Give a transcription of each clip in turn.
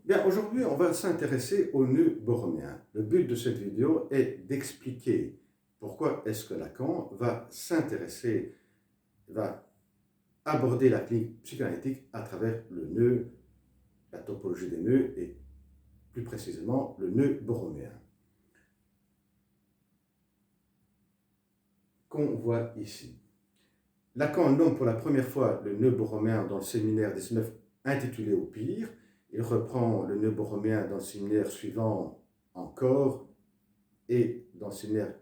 Bien, aujourd'hui, on va s'intéresser au nœud borroméen. Le but de cette vidéo est d'expliquer pourquoi est-ce que Lacan va s'intéresser, va aborder la clinique psychanalytique à travers le nœud, la topologie des nœuds et plus précisément le nœud borroméen. Qu'on voit ici. Lacan nomme pour la première fois le nœud borroméen dans le séminaire 19 intitulé Au pire. Il reprend le nœud borroméen dans le séminaire suivant encore et dans le séminaire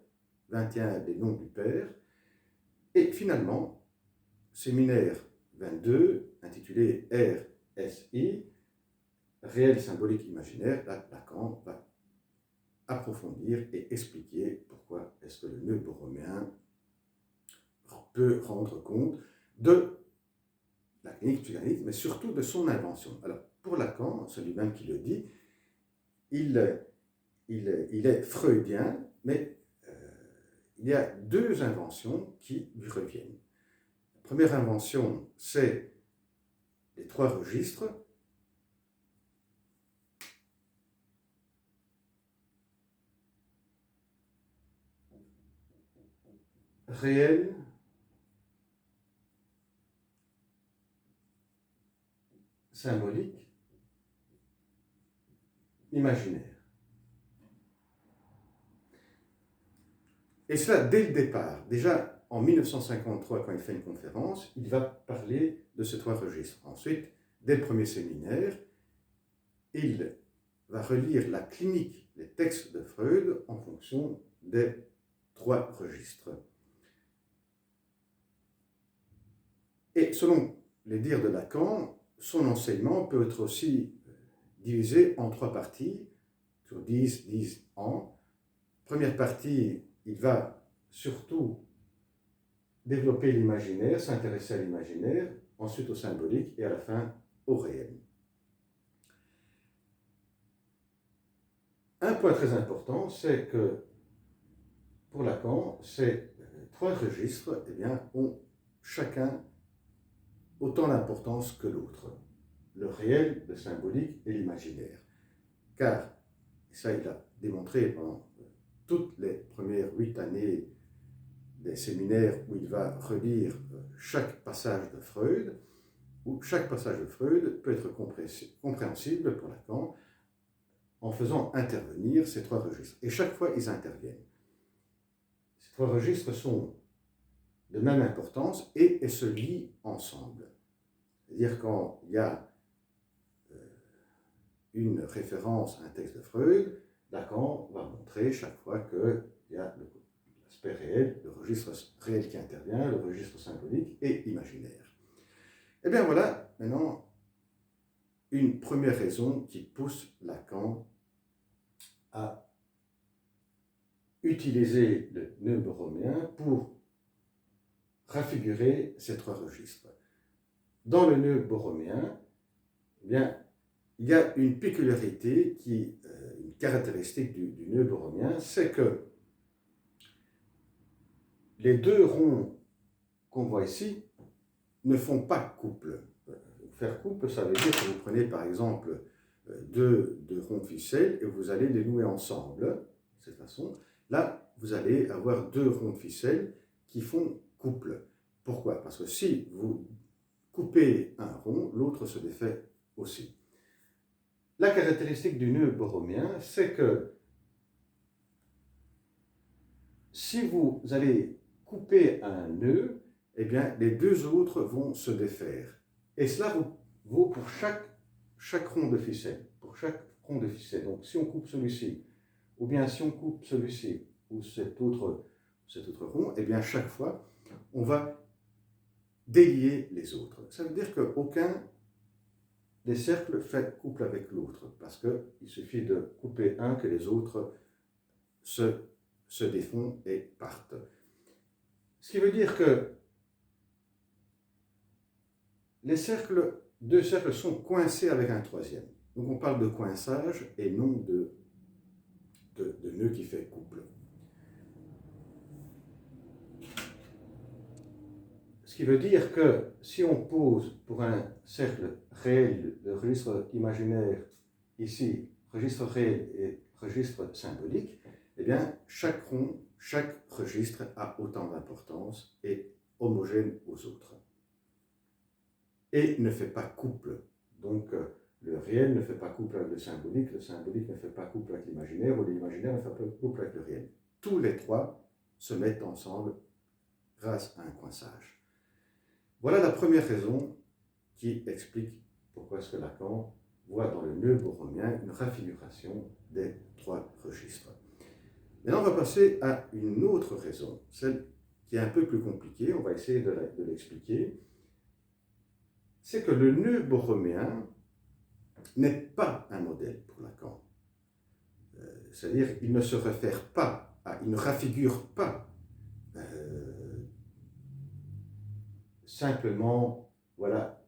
21 des noms du Père. Et finalement, séminaire 22 intitulé RSI, réel symbolique imaginaire, là, Lacan va approfondir et expliquer pourquoi est-ce que le nœud borroméen peut rendre compte de la clinique psychanalytique, mais surtout de son invention. Alors, pour Lacan, c'est lui-même qui le dit, il est freudien, mais il y a deux inventions qui lui reviennent. La première invention, c'est les trois registres. Réel, symbolique, imaginaire. Et cela dès le départ. Déjà en 1953, quand il fait une conférence, il va parler de ces trois registres. Ensuite, dès le premier séminaire, il va relire la clinique, les textes de Freud en fonction des trois registres. Et selon les dires de Lacan, son enseignement peut être aussi divisé en trois parties, sur 10 ans. Première partie, il va surtout développer l'imaginaire, s'intéresser à l'imaginaire, ensuite au symbolique et à la fin au réel. Un point très important, c'est que pour Lacan, ces trois registres ont chacun autant d'importance que l'autre. Le réel, le symbolique et l'imaginaire. Car, et ça il a démontré pendant toutes les premières 8 années des séminaires où il va relire chaque passage de Freud, où chaque passage de Freud peut être compréhensible pour Lacan en faisant intervenir ces trois registres. Et chaque fois, ils interviennent. Ces trois registres sont de même importance et se lient ensemble. C'est-à-dire quand il y a une référence à un texte de Freud, Lacan va montrer chaque fois qu'il y a l'aspect réel, le registre réel qui intervient, le registre symbolique et imaginaire. Et bien voilà, maintenant, une première raison qui pousse Lacan à utiliser le nœud borroméen pour raffigurer ces trois registres. Dans le nœud borroméen, eh bien, il y a une peculiarité, une caractéristique du nœud borroméen, c'est que les deux ronds qu'on voit ici ne font pas couple. Faire couple, ça veut dire que vous prenez par exemple deux ronds ficelles et vous allez les nouer ensemble, de cette façon. Là, vous allez avoir deux ronds de ficelle qui font couple. Pourquoi? Parce que si vous coupez un rond, l'autre se défait aussi. La caractéristique du nœud borroméen, c'est que si vous allez couper un nœud, eh bien, les deux autres vont se défaire. Et cela vaut pour chaque rond de ficelle. Pour chaque rond de ficelle. Donc, si on coupe celui-ci, ou bien si on coupe celui-ci, ou cet autre rond, eh bien, chaque fois, on va délier les autres. Ça veut dire qu'aucun des cercles fait couple avec l'autre, parce qu'il suffit de couper un que les autres se défont et partent. Ce qui veut dire que deux cercles sont coincés avec un troisième. Donc on parle de coinçage et non de nœud qui fait couple. Ce qui veut dire que si on pose pour un cercle réel de registre imaginaire ici registre réel et registre symbolique, eh bien, chaque rond, chaque registre a autant d'importance et homogène aux autres. Et ne fait pas couple. Donc, le réel ne fait pas couple avec le symbolique ne fait pas couple avec l'imaginaire, ou l'imaginaire ne fait pas couple avec le réel. Tous les trois se mettent ensemble grâce à un coinçage. Voilà la première raison qui explique pourquoi est-ce que Lacan voit dans le nœud borromien une raffiguration des trois registres. Maintenant, on va passer à une autre raison, celle qui est un peu plus compliquée, on va essayer de l'expliquer. C'est que le nœud borromien n'est pas un modèle pour Lacan. C'est-à-dire qu'il ne se réfère pas à, il ne raffigure pas simplement, voilà,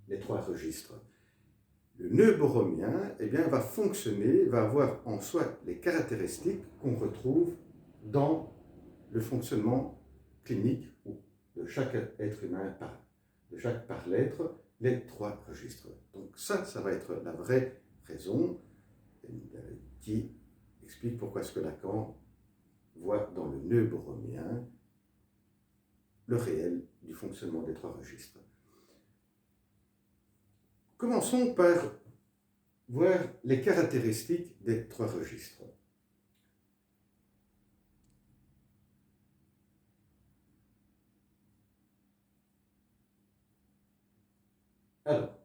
les trois registres. Le nœud borromien, eh bien, va fonctionner, va avoir en soi les caractéristiques qu'on retrouve dans le fonctionnement clinique de chaque être humain par l'être, les trois registres. Donc ça va être la vraie raison qui explique pourquoi est-ce que Lacan voit dans le nœud borromien le réel du fonctionnement des trois registres. Commençons par voir les caractéristiques des trois registres. Alors,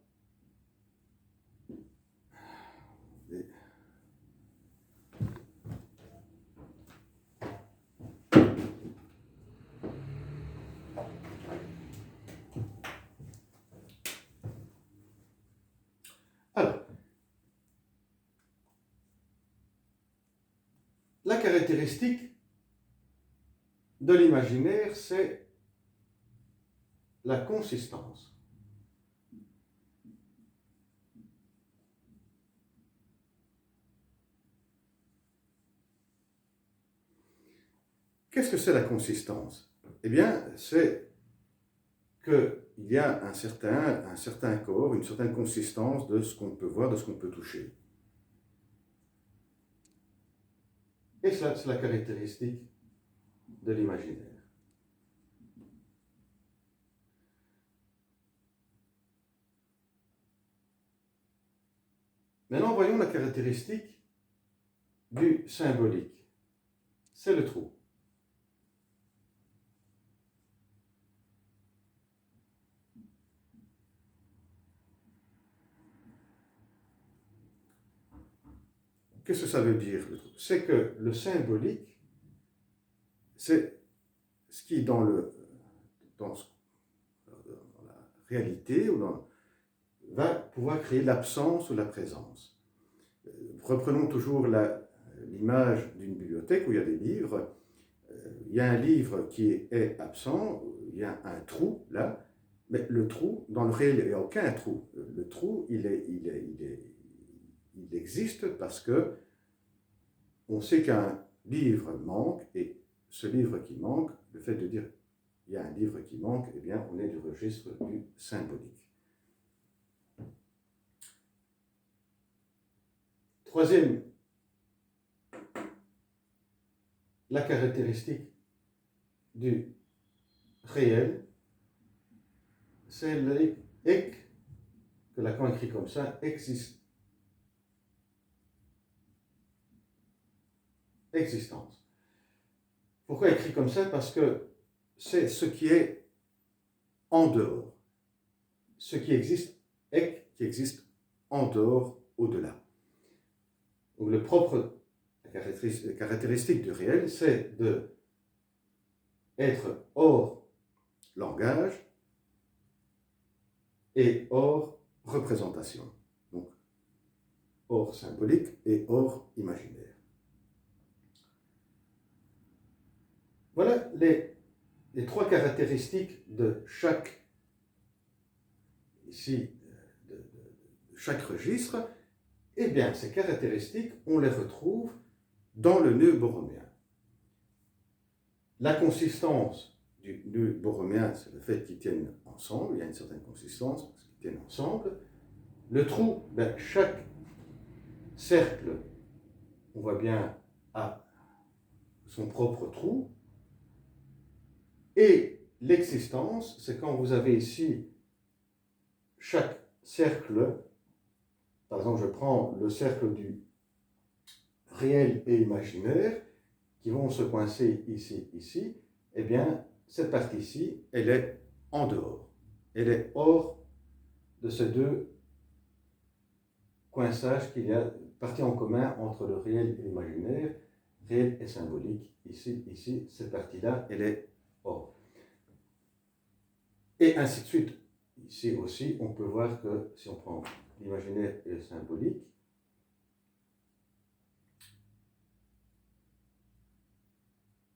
la caractéristique de l'imaginaire, c'est la consistance. Qu'est-ce que c'est la consistance? Eh bien, c'est qu'il y a un certain corps, une certaine consistance de ce qu'on peut voir, de ce qu'on peut toucher. Et ça, c'est la caractéristique de l'imaginaire. Maintenant, voyons la caractéristique du symbolique. C'est le trou. Qu'est-ce que ça veut dire, le trou? C'est que le symbolique, c'est ce qui, dans la réalité, va pouvoir créer l'absence ou la présence. Reprenons toujours l'image d'une bibliothèque où il y a des livres. Il y a un livre qui est absent, il y a un trou là, mais le trou, dans le réel, il n'y a aucun trou. Le trou, il existe parce que on sait qu'un livre manque, et ce livre qui manque, le fait de dire il y a un livre qui manque, eh bien, on est du registre du symbolique. Troisième, la caractéristique du réel, c'est l'ek, que Lacan écrit comme ça, existence. Pourquoi écrit comme ça? Parce que c'est ce qui est en dehors. Ce qui existe, ek, qui existe en dehors, au-delà. Donc la caractéristique du réel, c'est d'être hors langage et hors représentation. Donc, hors symbolique et hors imaginaire. Voilà les trois caractéristiques de chaque, ici, de chaque registre. Eh bien, ces caractéristiques, on les retrouve dans le nœud borromien. La consistance du nœud borromien, c'est le fait qu'ils tiennent ensemble, il y a une certaine consistance parce qu'ils tiennent ensemble. Le trou, chaque cercle, on voit bien, a son propre trou. Et l'existence, c'est quand vous avez ici chaque cercle. Par exemple, je prends le cercle du réel et imaginaire qui vont se coincer ici, ici. Eh bien, cette partie-ci, elle est en dehors. Elle est hors de ces deux coinçages qu'il y a, partie en commun entre le réel et l'imaginaire, réel et symbolique. Ici, ici, cette partie-là, elle est hors. Et ainsi de suite. Ici aussi, on peut voir que si on prend l'imaginaire et le symbolique,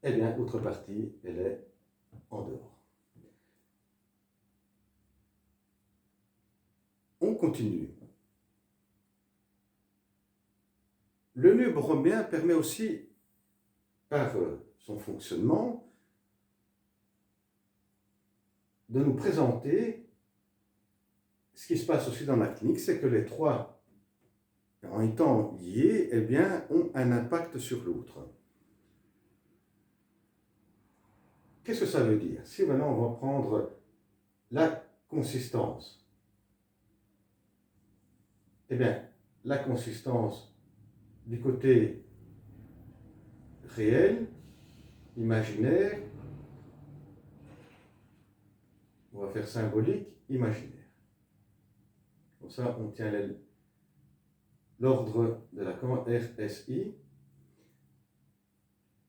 eh bien, l'autre partie, elle est en dehors. On continue. Le nœud borromien permet aussi, par son fonctionnement, de nous présenter ce qui se passe aussi dans la clinique, c'est que les trois, en étant liés, eh bien, ont un impact sur l'autre. Qu'est-ce que ça veut dire? Si maintenant on va prendre la consistance, eh bien, la consistance du côté réel, imaginaire, on va faire symbolique, imaginaire. Comme ça, on tient l'ordre de Lacan, RSI.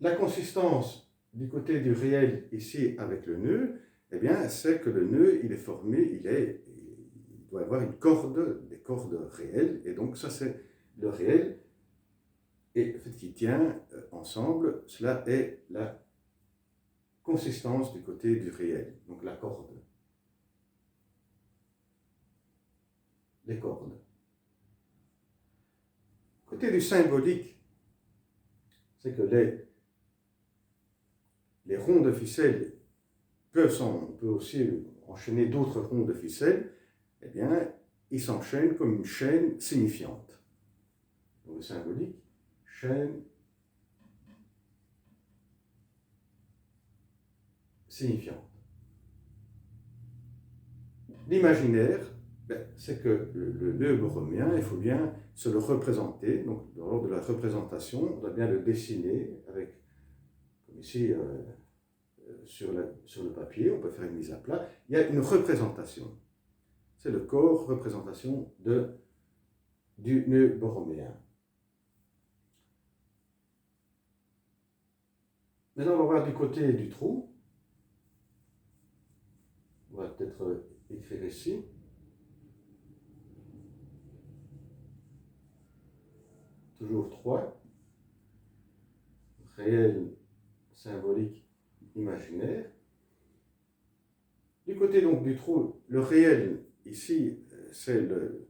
La consistance du côté du réel, ici, avec le nœud, eh bien, c'est que le nœud, il est formé, il doit avoir une corde, des cordes réelles, et donc ça, c'est le réel, et le fait qu'il tient ensemble, cela est la consistance du côté du réel, donc la corde. Les cordes. Côté du symbolique, c'est que les ronds de ficelle on peut aussi enchaîner d'autres ronds de ficelle, eh bien, ils s'enchaînent comme une chaîne signifiante. Donc le symbolique, chaîne signifiante. L'imaginaire, c'est que le nœud borromien, il faut bien se le représenter. Donc, lors de la représentation, on doit bien le dessiner avec, comme ici, sur le papier, on peut faire une mise à plat. Il y a une représentation. C'est le corps, représentation du nœud borroméen. Maintenant, on va voir du côté du trou. On va peut-être écrire ici. Toujours 3. Réel, symbolique, imaginaire. Du côté donc du trou, le réel, ici, c'est le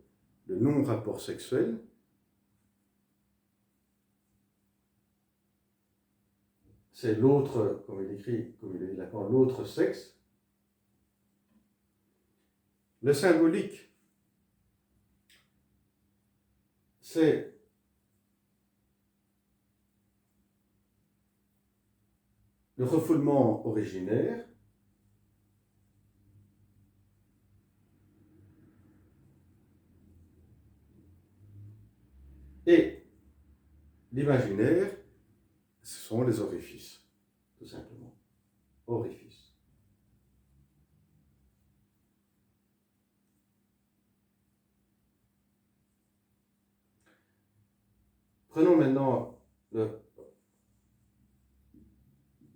non-rapport sexuel. C'est l'autre, comme il écrit, comme il dit Lacan, l'autre sexe. Le symbolique, c'est le refoulement originaire. Et l'imaginaire, ce sont les orifices, tout simplement. Orifices. Prenons maintenant le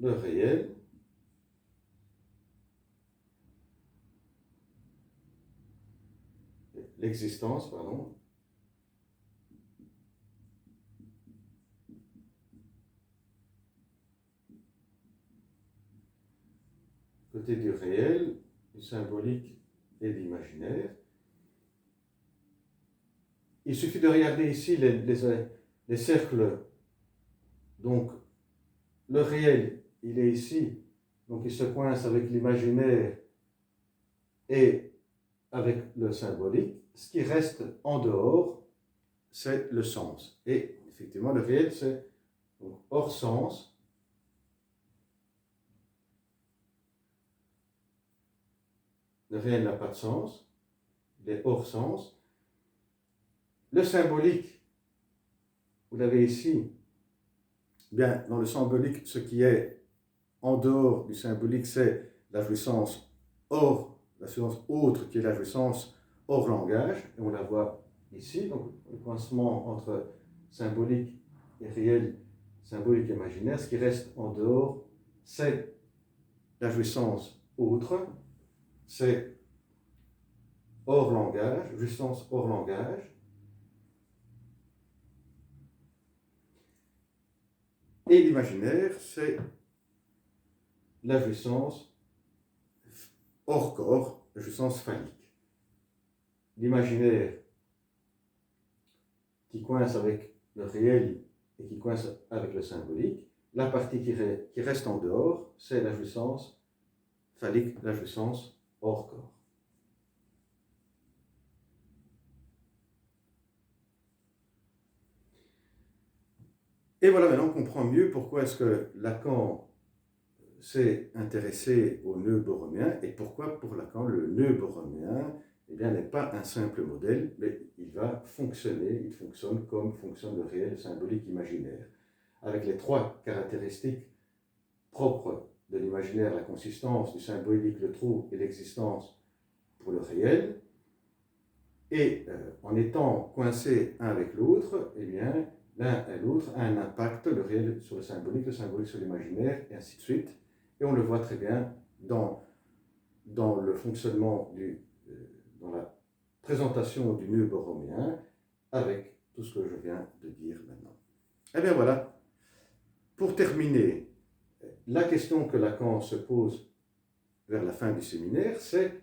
réel. L'existence, pardon. Côté du réel, du symbolique et de l'imaginaire. Il suffit de regarder ici les cercles. Donc, le réel, il est ici. Donc, il se coince avec l'imaginaire et avec le symbolique. Ce qui reste en dehors, c'est le sens. Et effectivement, le réel, c'est hors sens. Le réel n'a pas de sens, il est hors sens. Le symbolique, vous l'avez ici, bien, dans le symbolique, ce qui est en dehors du symbolique, c'est la jouissance la jouissance autre qui est la jouissance hors langage, et on la voit ici, donc le coincement entre symbolique et réel, symbolique et imaginaire. Ce qui reste en dehors, c'est la jouissance autre, c'est hors langage, jouissance hors langage. Et l'imaginaire, c'est la jouissance hors corps, la jouissance phallique. L'imaginaire qui coince avec le réel et qui coince avec le symbolique. La partie qui reste en dehors, c'est la jouissance phallique, la jouissance hors corps. Et voilà, maintenant on comprend mieux pourquoi est-ce que Lacan s'est intéressé au nœud borromien et pourquoi pour Lacan le nœud borromien n'est pas un simple modèle, mais il va fonctionner, il fonctionne comme fonctionne le réel, le symbolique, imaginaire, avec les trois caractéristiques propres de l'imaginaire, la consistance, du symbolique, le trou et l'existence pour le réel. Et en étant coincés un avec l'autre, l'un et l'autre a un impact, le réel sur le symbolique sur l'imaginaire, et ainsi de suite. Et on le voit très bien dans le fonctionnement, dans la présentation du nœud borromien, avec tout ce que je viens de dire maintenant. Eh bien voilà, pour terminer, la question que Lacan se pose vers la fin du séminaire, c'est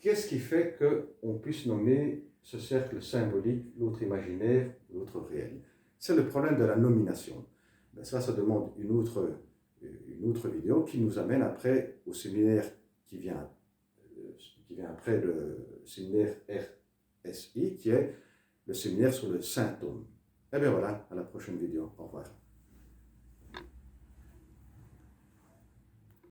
qu'est-ce qui fait qu'on puisse nommer ce cercle symbolique, l'autre imaginaire, l'autre réel? C'est le problème de la nomination. Ça demande une autre vidéo qui nous amène après au séminaire qui vient après le séminaire RSI, qui est le séminaire sur le symptôme. Et bien voilà, à la prochaine vidéo. Au revoir.